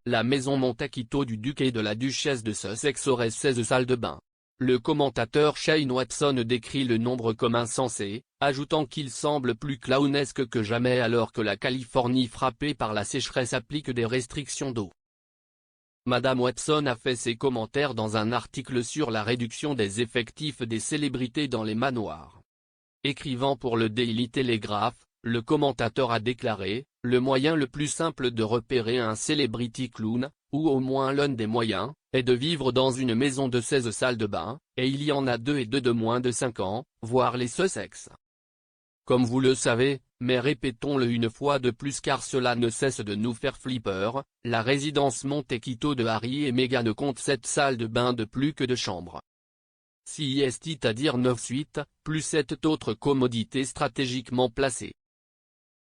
la maison Montecito du duc et de la duchesse de Sussex aurait 16 salles de bain. Le commentateur Shane Watson décrit le nombre comme insensé, ajoutant qu'il semble plus clownesque que jamais alors que la Californie frappée par la sécheresse applique des restrictions d'eau. Madame Watson a fait ses commentaires dans un article sur la réduction des effectifs des célébrités dans les manoirs. Écrivant pour le Daily Telegraph, le commentateur a déclaré « Le moyen le plus simple de repérer un celebrity clown, ou au moins l'un des moyens, est de vivre dans une maison de 16 salles de bain, et il y en a 2 et 2 de moins de 5 ans, voire les Sussex. Comme vous le savez, mais répétons-le une fois de plus car cela ne cesse de nous faire flipper, la résidence Montecito de Harry et Meghan compte 7 salles de bain de plus que de chambres. C'est-à-dire 9 suites, plus 7 autres commodités stratégiquement placées.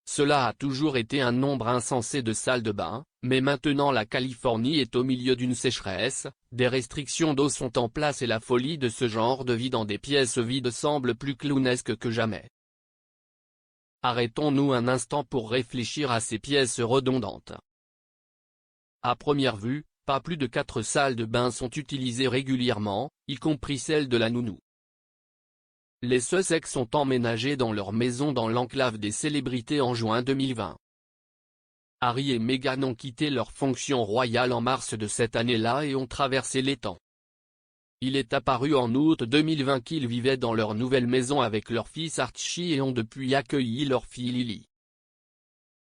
Cela a toujours été un nombre insensé de salles de bain, mais maintenant la Californie est au milieu d'une sécheresse, des restrictions d'eau sont en place et la folie de ce genre de vie dans des pièces vides semble plus clownesque que jamais. Arrêtons-nous un instant pour réfléchir à ces pièces redondantes. À première vue, pas plus de 4 salles de bain sont utilisées régulièrement, y compris celle de la nounou. Les Sussex ont emménagé dans leur maison dans l'enclave des célébrités en juin 2020. Harry et Meghan ont quitté leur fonction royale en mars de cette année-là et ont traversé l'étang. Il est apparu en août 2020 qu'ils vivaient dans leur nouvelle maison avec leur fils Archie et ont depuis accueilli leur fille Lily.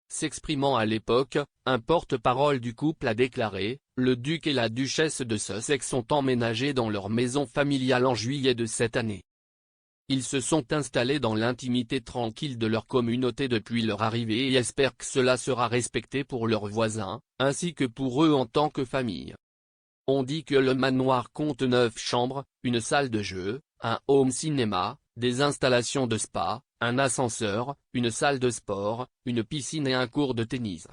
S'exprimant à l'époque, un porte-parole du couple a déclaré « Le duc et la duchesse de Sussex sont emménagés dans leur maison familiale en juillet de cette année. Ils se sont installés dans l'intimité tranquille de leur communauté depuis leur arrivée et espèrent que cela sera respecté pour leurs voisins, ainsi que pour eux en tant que famille. On dit que le manoir compte 9 chambres, une salle de jeu, un home cinéma, des installations de spa, un ascenseur, une salle de sport, une piscine et un court de tennis.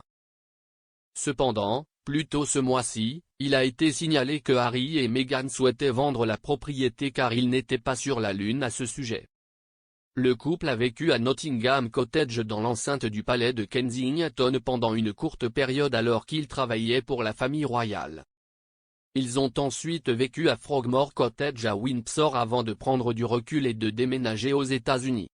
Cependant, plus tôt ce mois-ci, il a été signalé que Harry et Meghan souhaitaient vendre la propriété car ils n'étaient pas sur la lune à ce sujet. Le couple a vécu à Nottingham Cottage dans l'enceinte du palais de Kensington pendant une courte période alors qu'ils travaillaient pour la famille royale. Ils ont ensuite vécu à Frogmore Cottage à Windsor avant de prendre du recul et de déménager aux États-Unis.